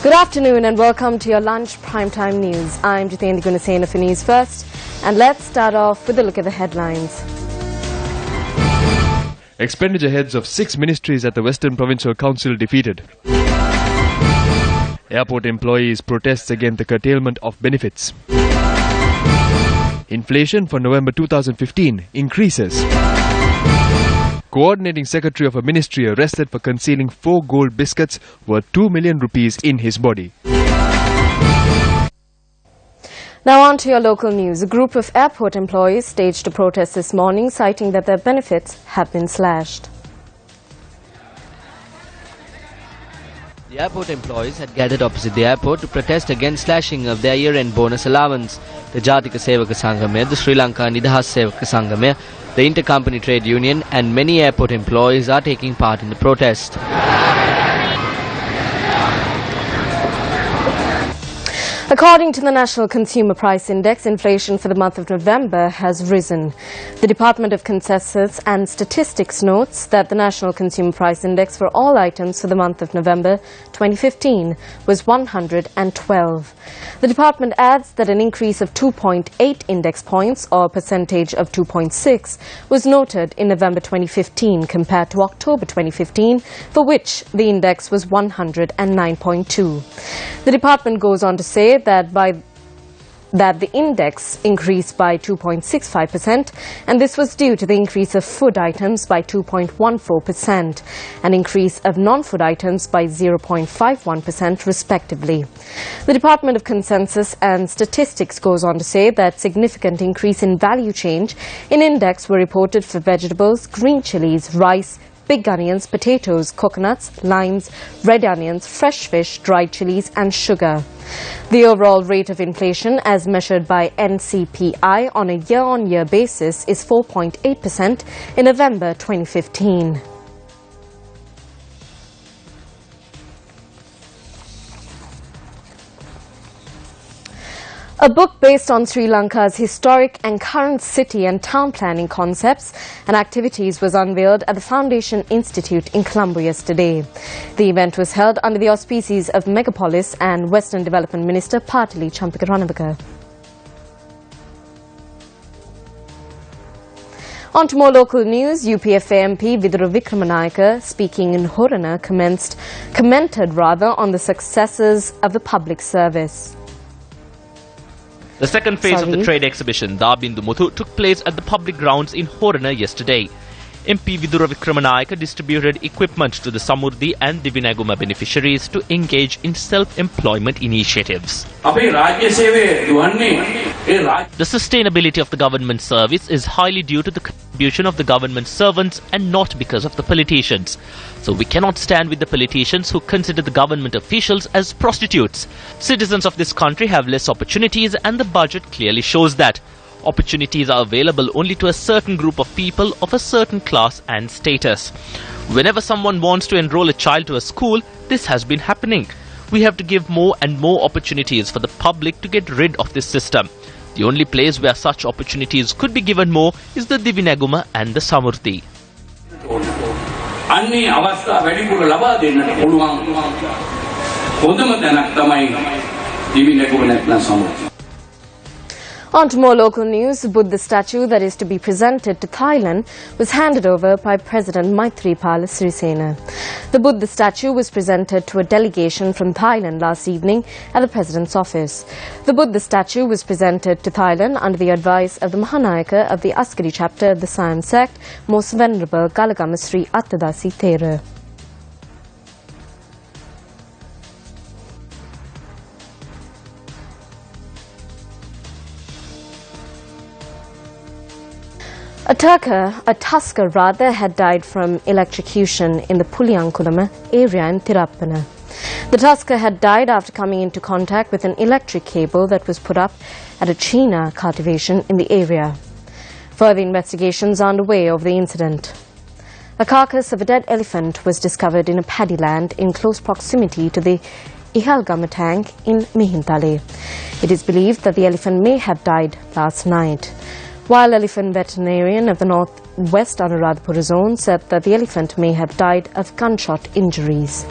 Good afternoon and welcome to your lunch primetime news. I'm Jitendra Gunasena for News First, and let's start off with a look at the headlines. Expenditure heads of 6 ministries at the Western Provincial Council defeated. Airport employees protests against the curtailment of benefits. Inflation for November 2015 increases. Coordinating secretary of a ministry arrested for concealing 4 gold biscuits worth 2 million rupees in his body. Now on to your local news. A group of airport employees staged a protest this morning, citing that their benefits have been slashed. The airport employees had gathered opposite the airport to protest against slashing of their year-end bonus allowance. The Jatika Sevaka Sangamaya, the Sri Lanka Nidahas Sevaka Sangamaya, the Intercompany Trade Union and many airport employees are taking part in the protest. According to the National Consumer Price Index, inflation for the month of November has risen. The Department of Consensus and Statistics notes that the National Consumer Price Index for all items for the month of November 2015 was 112. The department adds that an increase of 2.8 index points, or a percentage of 2.6, was noted in November 2015 compared to October 2015, for which the index was 109.2. The department goes on to say that the index increased by 2.65%, and this was due to the increase of food items by 2.14%, an increase of non-food items by 0.51% respectively. The Department of Consensus and Statistics goes on to say that significant increase in value change in index were reported for vegetables, green chilies, rice, big onions, potatoes, coconuts, limes, red onions, fresh fish, dried chilies and sugar. The overall rate of inflation as measured by NCPI on a year-on-year basis is 4.8% in November 2015. A book based on Sri Lanka's historic and current city and town planning concepts and activities was unveiled at the Foundation Institute in Colombo yesterday. The event was held under the auspices of Megapolis and Western Development Minister Partili Champika Ranavika. On to more local news. UPFA MP Vidura Vikramanayake, speaking in Horana, commented on the successes of the public service. The second phase of the trade exhibition, Dabindu Muthu, took place at the public grounds in Horana yesterday. MP Vidura Vikramanayake distributed equipment to the Samurdhi and Divinaguma beneficiaries to engage in self-employment initiatives. The sustainability of the government service is highly due to the contribution of the government servants and not because of the politicians. So we cannot stand with the politicians who consider the government officials as prostitutes. Citizens of this country have less opportunities and the budget clearly shows that. Opportunities are available only to a certain group of people of a certain class and status. Whenever someone wants to enroll a child to a school, this has been happening. We have to give more and more opportunities for the public to get rid of this system. The only place where such opportunities could be given more is the Divinaguma and the Samurdhi. On to more local news. The Buddha statue that is to be presented to Thailand was handed over by President Maithripala Sirisena. The Buddha statue was presented to a delegation from Thailand last evening at the President's office. The Buddha statue was presented to Thailand under the advice of the Mahanayaka of the Askari chapter of the Siam sect, Most Venerable Galagama Sri Attadasi Thera. A tusker had died from electrocution in the Puliyankulama area in Tirapana. The tusker had died after coming into contact with an electric cable that was put up at a China cultivation in the area. Further investigations are underway over the incident. A carcass of a dead elephant was discovered in a paddy land in close proximity to the Ihalgama tank in Mihintale. It is believed that the elephant may have died last night. Wild elephant veterinarian of the North-West Anuradhapura zone said that the elephant may have died of gunshot injuries.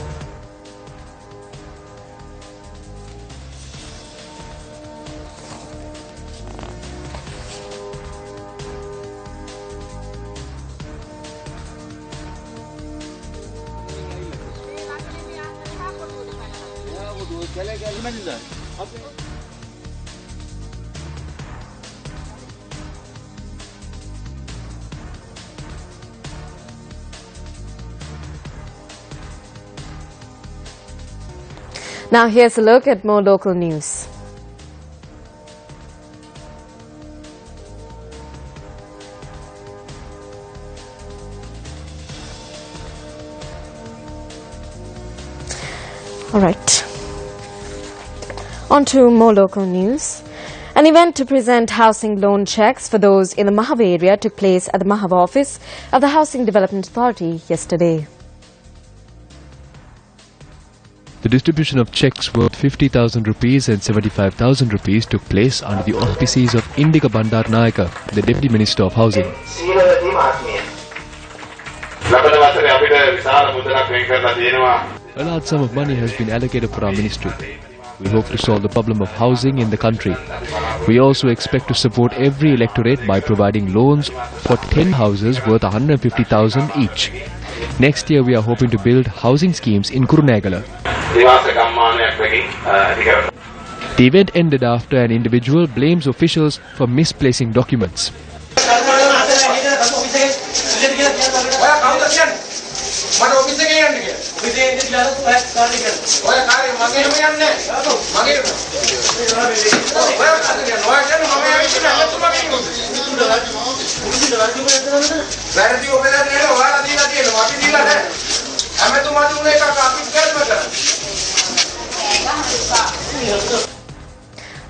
Now here's a look at more local news. All right. On to more local news. An event to present housing loan checks for those in the Mahava area took place at the Mahava office of the Housing Development Authority yesterday. The distribution of cheques worth 50,000 rupees and 75,000 rupees took place under the auspices of Indika Bandarnayaka, the Deputy Minister of Housing. A large sum of money has been allocated for our ministry. We hope to solve the problem of housing in the country. We also expect to support every electorate by providing loans for 10 houses worth 150,000 each. Next year we are hoping to build housing schemes in Kurunegala. The event ended after an individual blames officials for misplacing documents.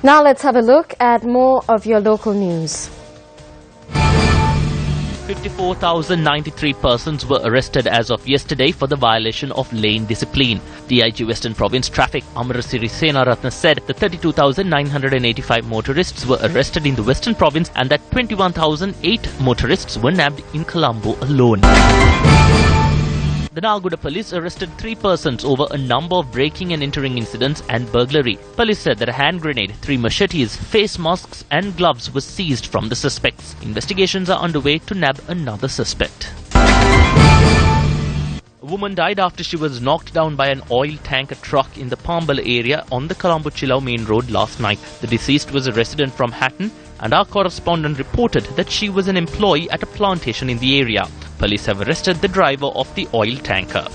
Now let's have a look at more of your local news. 54,093 persons were arrested as of yesterday for the violation of lane discipline. DIG Western Province Traffic Amarasiri Senaratna said that 32,985 motorists were arrested in the Western Province and that 21,008 motorists were nabbed in Colombo alone. The Nalgoda police arrested 3 persons over a number of breaking and entering incidents and burglary. Police said that a hand grenade, 3 machetes, face masks and gloves were seized from the suspects. Investigations are underway to nab another suspect. A woman died after she was knocked down by an oil tanker truck in the Pambala area on the Colombo-Chilau main road last night. The deceased was a resident from Hatton, and our correspondent reported that she was an employee at a plantation in the area. Police have arrested the driver of the oil tanker.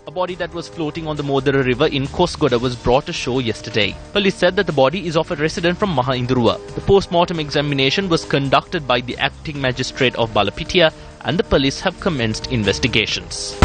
A body that was floating on the Modara River in Kosgoda was brought ashore yesterday. Police said that the body is of a resident from Mahaindruwa. The post-mortem examination was conducted by the acting magistrate of Balapitiya, and the police have commenced investigations.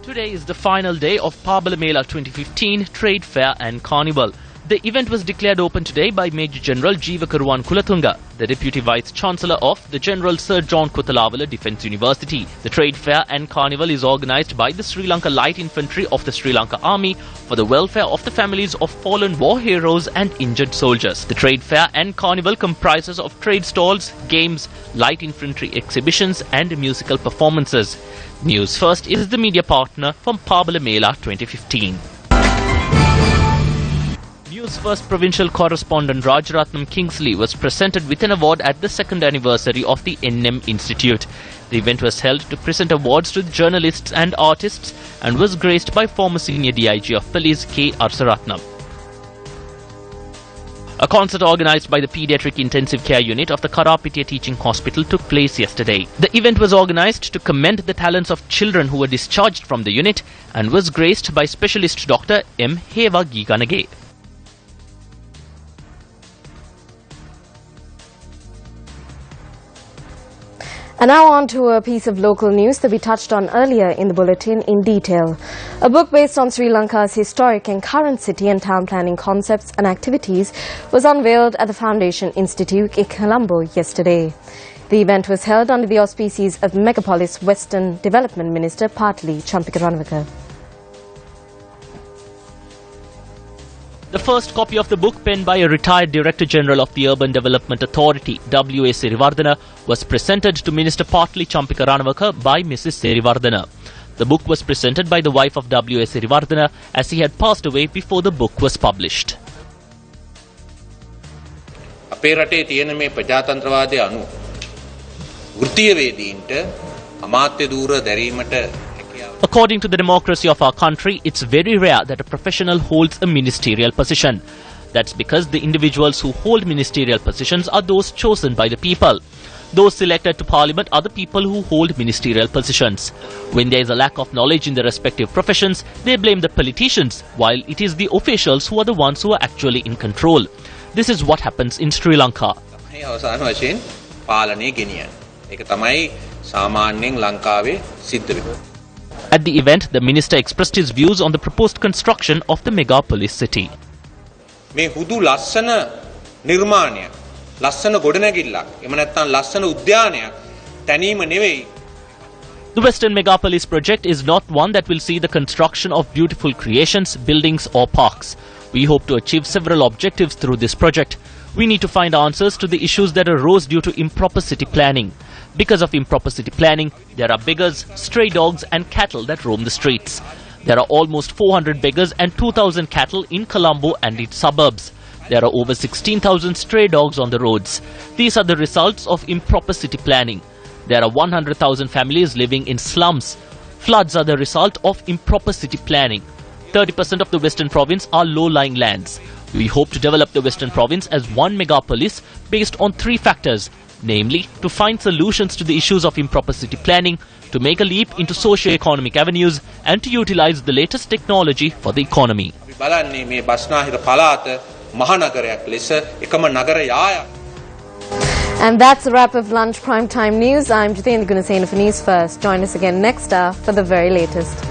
Today is the final day of Pabala Mela 2015 Trade Fair and Carnival. The event was declared open today by Major General Jeeva Karuwan Kulatunga, the Deputy Vice Chancellor of the General Sir John Kutalavala Defence University. The Trade Fair and Carnival is organised by the Sri Lanka Light Infantry of the Sri Lanka Army for the welfare of the families of fallen war heroes and injured soldiers. The Trade Fair and Carnival comprises of trade stalls, games, light infantry exhibitions and musical performances. News First is the media partner from Pabala Mela 2015. Newsfirst provincial correspondent Rajaratnam Kingsley was presented with an award at the 2nd anniversary of the NM Institute. The event was held to present awards to the journalists and artists and was graced by former senior DIG of Police K. Arsaratnam. A concert organised by the Paediatric Intensive Care Unit of the Karapitiya Teaching Hospital took place yesterday. The event was organised to commend the talents of children who were discharged from the unit and was graced by specialist Dr. M. Heva Giganage. And now on to a piece of local news that we touched on earlier in the bulletin in detail. A book based on Sri Lanka's historic and current city and town planning concepts and activities was unveiled at the Foundation Institute in Colombo yesterday. The event was held under the auspices of Megapolis Western Development Minister Partli Champikaranvaka. The first copy of the book, penned by a retired Director General of the Urban Development Authority, W.A. Serivardhana, was presented to Minister Partli Champikaranvaka by Mrs. Serivardhana. The book was presented by the wife of W.A. Serivardhana as he had passed away before the book was published. අපේ රටේ තියෙන මේ ප්‍රජාතන්ත්‍රවාදය අනුව වෘත්තීයවේදීන්ට අමාත්‍ය ධූර දැරීමට According to the democracy of our country, it's very rare that a professional holds a ministerial position. That's because the individuals who hold ministerial positions are those chosen by the people. Those selected to parliament are the people who hold ministerial positions. When there is a lack of knowledge in the respective professions, they blame the politicians, while it is the officials who are the ones who are actually in control. This is what happens in Sri Lanka. At the event, the minister expressed his views on the proposed construction of the mega police city. මේ හුදු ලස්සන නිර්මාණයක් ලස්සන ගොඩනැගිල්ලක් එම නැත්නම් ලස්සන උද්‍යානයක් තැනීම නෙවෙයි. The Western Megapolis project is not one that will see the construction of beautiful creations, buildings or parks. We hope to achieve several objectives through this project. We need to find answers to the issues that arose due to improper city planning. Because of improper city planning, there are beggars, stray dogs and cattle that roam the streets. There are almost 400 beggars and 2,000 cattle in Colombo and its suburbs. There are over 16,000 stray dogs on the roads. These are the results of improper city planning. There are 100,000 families living in slums. Floods are the result of improper city planning. 30% of the Western Province are low-lying lands. We hope to develop the Western Province as one megapolis based on 3 factors, namely to find solutions to the issues of improper city planning, to make a leap into socio-economic avenues and to utilize the latest technology for the economy. And that's a wrap of Lunch Prime Time News. I'm Jitendra Gunasena for News First. Join us again next hour for the very latest.